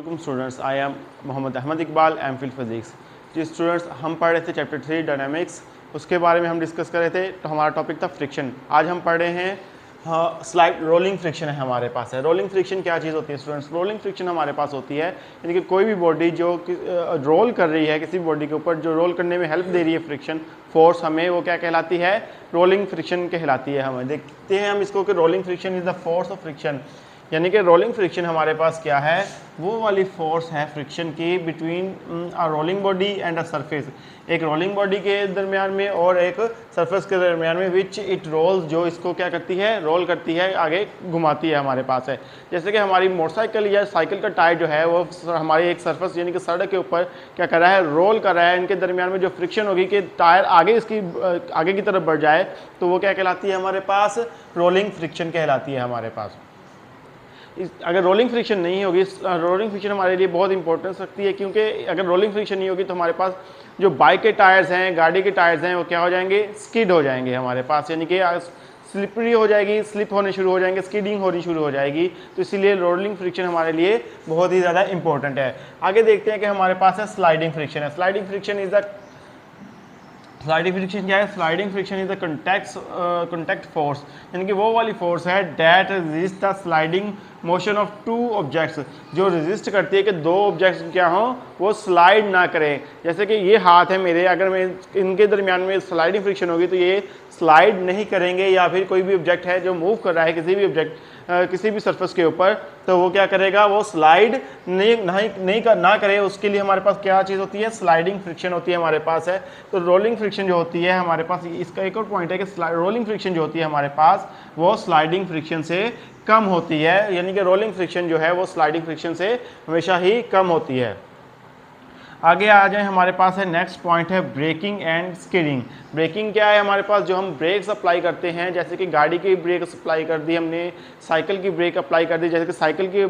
वालेकुम students, I am Mohammad Ahmad Iqbal, MPhil physics. जी students, हम पढ़ रहे थे चैप्टर 3 डायनामिक्स, उसके बारे में हम डिस्कस कर रहे थे। तो हमारा टॉपिक था फ्रिक्शन। आज हम पढ़ रहे हैं स्लाइड रोलिंग फ्रिक्शन है हमारे पास है। रोलिंग फ्रिक्शन क्या चीज़ होती है स्टूडेंट्स? रोलिंग फ्रिक्शन हमारे पास होती है यानी कि कोई भी बॉडी जो रोल कर रही है किसी बॉडी के ऊपर, जो रोल करने में हेल्प दे रही है फ्रिक्शन फोर्स हमें, वो क्या कहलाती है? रोलिंग फ्रिक्शन कहलाती है। हमें देखते हैं हम इसको कि rolling friction is the force of friction, यानी कि रोलिंग फ्रिक्शन हमारे पास क्या है? वो वाली फोर्स है फ्रिक्शन की between a rolling body and a surface, एक रोलिंग बॉडी के दरमियान में और एक सरफेस के दरमियान में, विच इट रोल्स, जो इसको क्या करती है? रोल करती है, आगे घुमाती है हमारे पास है। जैसे कि हमारी मोटरसाइकिल या साइकिल का टायर जो है वो हमारी एक सरफेस यानी कि सड़क के ऊपर क्या कर रहा है? रोल कर रहा है। इनके दरमियान में जो फ्रिक्शन होगी कि टायर आगे इसकी आगे की तरफ बढ़ जाए, तो वो क्या कहलाती है हमारे पास? रोलिंग फ्रिक्शन कहलाती है हमारे पास। अगर रोलिंग फ्रिक्शन नहीं होगी, रोलिंग फ्रिक्शन हमारे लिए बहुत इंपॉर्टेंस रखती है, क्योंकि अगर रोलिंग फ्रिक्शन नहीं होगी तो हमारे पास जो बाइक के टायर्स हैं, गाड़ी के टायर्स हैं, वो क्या हो जाएंगे? स्किड हो जाएंगे हमारे पास, यानी कि स्लिपरी हो जाएगी, स्लिप होने शुरू हो जाएंगे, स्किडिंग होनी शुरू हो जाएगी। तो इसीलिए रोलिंग फ्रिक्शन हमारे लिए बहुत ही ज़्यादा इंपॉर्टेंट है। आगे देखते हैं कि हमारे पास है स्लाइडिंग फ्रिक्शन है। Sliding friction is the sliding friction क्या है? Sliding friction is the contact force, यानी कि वो वाली फोर्स है that resist the sliding motion of two objects, जो रेजिस्ट करती है कि दो ऑब्जेक्ट्स क्या हों, वो स्लाइड ना करें। जैसे कि ये हाथ है मेरे, अगर मैं इनके दरमियान में स्लाइडिंग फ्रिक्शन होगी तो ये स्लाइड नहीं करेंगे, या फिर कोई भी ऑब्जेक्ट है जो मूव कर रहा है किसी भी ऑब्जेक्ट किसी भी सरफेस के ऊपर, तो वो क्या करेगा? वो स्लाइड ना करे। उसके लिए हमारे पास क्या चीज़ होती है? स्लाइडिंग फ्रिक्शन होती है हमारे पास है। तो रोलिंग फ्रिक्शन जो होती है हमारे पास, इसका एक और पॉइंट है कि रोलिंग फ्रिक्शन जो होती है हमारे पास वो स्लाइडिंग फ्रिक्शन से कम होती है, यानी कि रोलिंग फ्रिक्शन जो है वो स्लाइडिंग फ्रिक्शन से हमेशा ही कम होती है। आगे आ जाए, हमारे पास है नेक्स्ट पॉइंट है ब्रेकिंग एंड स्किडिंग। ब्रेकिंग क्या है हमारे पास? जो हम ब्रेक्स अप्लाई करते हैं, जैसे कि गाड़ी की ब्रेक अप्लाई कर दी हमने, साइकिल की ब्रेक अप्लाई कर दी। जैसे कि साइकिल की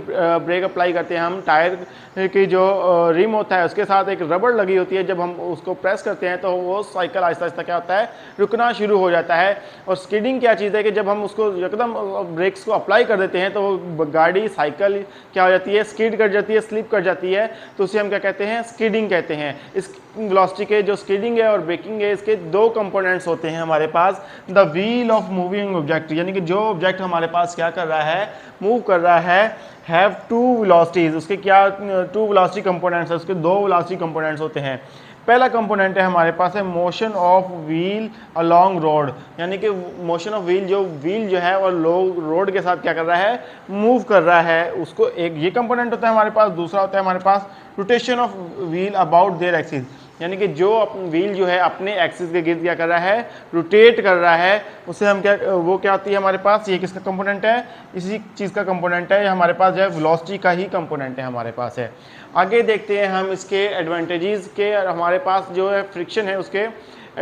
ब्रेक अप्लाई करते हैं हम, टायर की जो रिम होता है उसके साथ एक रबड़ लगी होती है, जब हम उसको प्रेस करते हैं तो वो साइकिल आहिस्ता आहिस्ता क्या होता है? रुकना शुरू हो जाता है। और स्किडिंग क्या चीज़ है कि जब हम उसको एकदम ब्रेक्स को अप्लाई कर देते हैं तो वो गाड़ी साइकिल क्या हो जाती है? स्किड कर जाती है, स्लिप कर जाती है। तो उसे हम क्या कहते हैं? स्किडिंग कहते हैं। इस वेलोसिटी के जो स्किडिंग है और ब्रेकिंग है, इसके दो कंपोनेंट्स होते हैं हमारे पास। The wheel of moving object, यानी कि जो ऑब्जेक्ट हमारे पास क्या कर रहा है? मूव कर रहा है, हैव टू वेलोसिटीज। उसके क्या टू वेलोसिटी कंपोनेंट्स है? उसके दो वेलोसिटी कंपोनेंट्स होते हैं। पहला कंपोनेंट है हमारे पास है motion of wheel along road, यानी कि मोशन ऑफ व्हील, जो व्हील जो है और रोड के साथ क्या कर रहा है? मूव कर रहा है। उसको एक ये कंपोनेंट होता है हमारे पास। दूसरा होता है हमारे पास rotation of wheel about their axis, यानी कि जो व्हील जो है अपने एक्सिस के गिर्द क्या कर रहा है? रोटेट कर रहा है। उसे हम क्या, वो क्या आती है हमारे पास? ये किसका कंपोनेंट है? इसी चीज़ का कंपोनेंट है। हमारे पास जो है वेलोसिटी का ही कंपोनेंट है हमारे पास है। आगे देखते हैं हम इसके एडवांटेजेस के। हमारे पास जो है फ्रिक्शन है उसके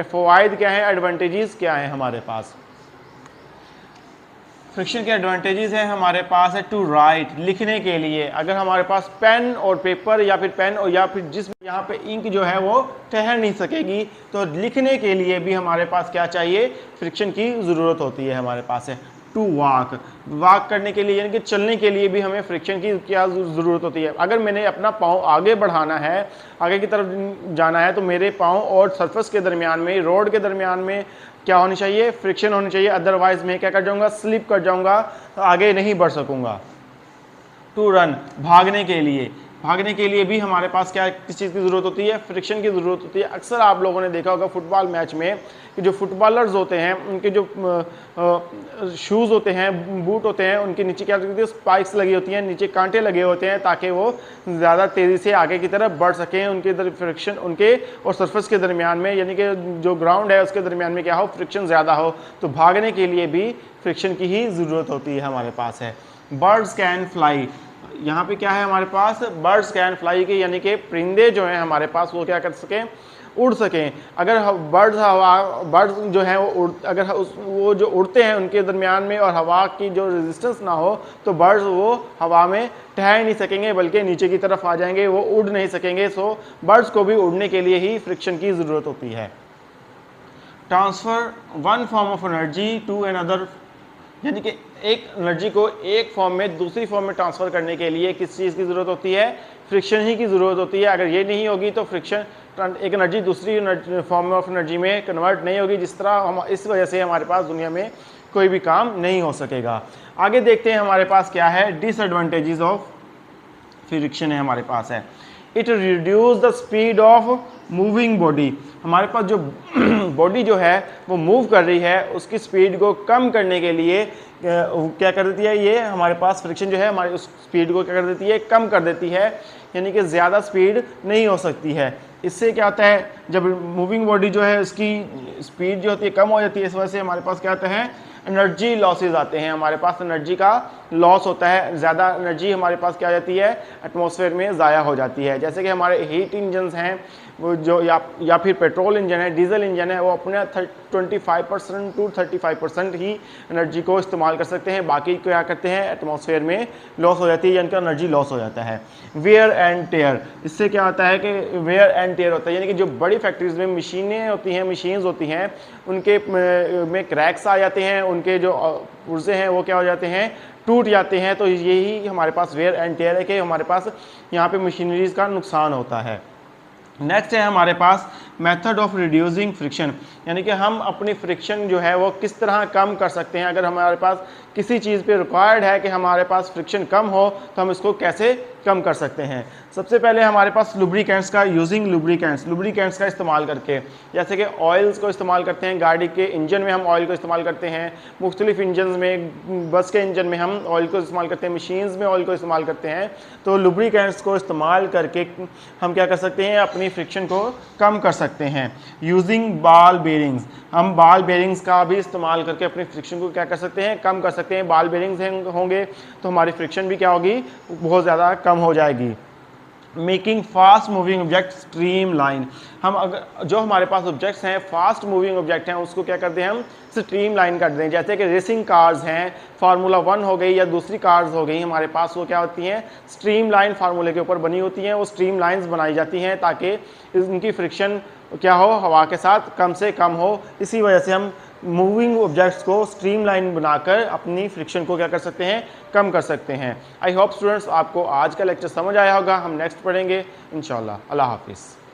फ़वाइद क्या है, एडवांटेजेस क्या है हमारे पास? फ्रिक्शन के एडवांटेजेस हैं हमारे पास है टू राइट, लिखने के लिए। अगर हमारे पास पेन और पेपर या फिर पेन और या फिर जिसमें यहाँ पे इंक जो है वो ठहर नहीं सकेगी, तो लिखने के लिए भी हमारे पास क्या चाहिए? फ्रिक्शन की ज़रूरत होती है हमारे पास है। टू वॉक करने के लिए, यानी कि चलने के लिए भी हमें फ्रिक्शन की क्या ज़रूरत होती है? अगर मैंने अपना पाँव आगे बढ़ाना है, आगे की तरफ जाना है, तो मेरे पाँव और सरफेस के दरमियान में, रोड के दरमियान में क्या होनी चाहिए? फ्रिक्शन होनी चाहिए। अदरवाइज मैं क्या कर जाऊंगा? स्लिप कर जाऊंगा, तो आगे नहीं बढ़ सकूंगा। टू रन, भागने के लिए भी हमारे पास क्या किस चीज़ की ज़रूरत होती है? फ्रिक्शन की ज़रूरत होती है। अक्सर आप लोगों ने देखा होगा फुटबॉल मैच में कि जो फुटबॉलर्स होते हैं उनके जो शूज़ होते हैं, बूट होते हैं, उनके नीचे क्या होती है? स्पाइक्स लगी होती हैं, नीचे कांटे लगे होते हैं, ताकि वो ज़्यादा तेज़ी से आगे की तरफ बढ़ सकें। उनके इधर फ्रिक्शन उनके और सरफेस के दरमियान में, यानी कि जो ग्राउंड है उसके दरमियान में क्या हो? फ्रिक्शन ज़्यादा हो। तो भागने के लिए भी फ्रिक्शन की ही ज़रूरत होती है हमारे पास है। बर्ड्स कैन फ्लाई, यहाँ पे क्या है हमारे पास? बर्ड्स कैन फ्लाई के, यानी कि परिंदे जो हैं हमारे पास वो क्या कर सकें? उड़ सकें। अगर बर्ड्स जो हैं वो जो उड़ते हैं उनके दरमियान में और हवा की जो रेजिस्टेंस ना हो, तो बर्ड्स वो हवा में ठहर नहीं सकेंगे, बल्कि नीचे की तरफ आ जाएंगे, वो उड़ नहीं सकेंगे। सो बर्ड्स को भी उड़ने के लिए ही फ्रिक्शन की ज़रूरत होती है। Transfer one form of energy to another, यानी कि एक एनर्जी को एक फॉर्म में दूसरी फॉर्म में ट्रांसफ़र करने के लिए किस चीज़ की ज़रूरत होती है, फ्रिक्शन ही की ज़रूरत होती है। अगर ये नहीं होगी तो फ्रिक्शन एक एनर्जी दूसरी फॉर्म ऑफ एनर्जी में कन्वर्ट नहीं होगी, जिस तरह हम इस वजह से हमारे पास दुनिया में कोई भी काम नहीं हो सकेगा। आगे देखते हैं हमारे पास क्या है, डिसएडवांटेजेस ऑफ फ्रिक्शन है हमारे पास है। It reduce the speed of moving body. हमारे पास जो बॉडी जो है वो मूव कर रही है उसकी स्पीड को कम करने के लिए क्या कर देती है, ये हमारे पास फ्रिक्शन जो है हमारी उस स्पीड को क्या कर देती है, कम कर देती है, यानी कि ज़्यादा स्पीड नहीं हो सकती है। इससे क्या होता है, जब मूविंग बॉडी जो है उसकी स्पीड जो होती है कम हो जाती है, इस वजह से हमारे पास क्या होता है, एनर्जी लॉसेज आते हैं, हमारे पास एनर्जी का लॉस होता है, ज़्यादा एनर्जी हमारे पास क्या हो जाती है, एटमॉस्फेयर में ज़ाया हो जाती है। जैसे कि हमारे हीट इंजन्स हैं वो जो या फिर पेट्रोल इंजन है, डीजल इंजन है, वो अपने 25% to 35% ही एनर्जी को इस्तेमाल कर सकते हैं, बाकी क्या करते हैं एटमॉस्फेयर में लॉस हो जाती है, यानी कि एनर्जी लॉस हो जाता है। वेयर एंड टेयर, इससे क्या होता है कि वेयर एंड टेयर होता है, यानी कि जो बड़ी फैक्ट्रीज में मशीनें होती हैं, मशीन्स होती हैं, उनके में क्रैक्स आ जाते हैं, उनके जो पुर्जे हैं वो क्या हो जाते हैं, टूट जाते हैं। तो यही हमारे पास वेयर एंड टेयर है कि हमारे पास यहाँ पे मशीनरीज का नुकसान होता है। नेक्स्ट है हमारे पास मेथड ऑफ रिड्यूसिंग फ्रिक्शन, यानी कि हम अपनी फ्रिक्शन जो है वो किस तरह कम कर सकते हैं। अगर हमारे पास किसी चीज़ पे रिक्वायर्ड है कि हमारे पास फ्रिक्शन कम हो तो हम इसको कैसे कम कर सकते हैं। सबसे पहले हमारे पास लुब्रिकेंट्स का यूजिंग लुब्रिकेंट्स का इस्तेमाल करके, जैसे कि ऑयल्स को इस्तेमाल करते हैं, गाड़ी के इंजन में हम ऑयल को इस्तेमाल करते हैं, मुख्तलिफ इंजन में, बस के इंजन में हम ऑयल को इस्तेमाल करते हैं, मशीन्स में ऑयल को इस्तेमाल करते हैं। तो लुब्रिकेंट्स को इस्तेमाल करके हम क्या कर सकते हैं, अपनी फ्रिक्शन को कम कर सकते हैं। यूजिंग बॉल बेरिंग्स, हम बॉल बेरिंग्स का भी इस्तेमाल करके अपनी फ्रिक्शन को क्या कर सकते हैं, कम कर सकते हैं। बॉल बेरिंग्स होंगे तो हमारी फ्रिक्शन भी क्या होगी, बहुत ज़्यादा कम हो जाएगी। Making fast moving object stream line, हम अगर जो हमारे पास ऑब्जेक्ट्स हैं फास्ट मूविंग ऑब्जेक्ट हैं उसको क्या करते हैं, हम स्ट्रीम लाइन कर दें। जैसे कि रेसिंग कार्स हैं, फार्मूला 1 हो गई या दूसरी कार्स हो गई, हमारे पास वो क्या होती हैं, स्ट्रीम लाइन फार्मूले के ऊपर बनी होती हैं, वो स्ट्रीम लाइन्स बनाई जाती हैं ताकि इनकी फ्रिक्शन क्या हो, हवा के साथ कम से कम हो। इसी वजह से हम मूविंग ऑब्जेक्ट्स को स्ट्रीमलाइन बनाकर अपनी फ्रिक्शन को क्या कर सकते हैं, कम कर सकते हैं। आई होप स्टूडेंट्स आपको आज का लेक्चर समझ आया होगा। हम नेक्स्ट पढ़ेंगे इंशाल्लाह। अल्लाह हाफिज़।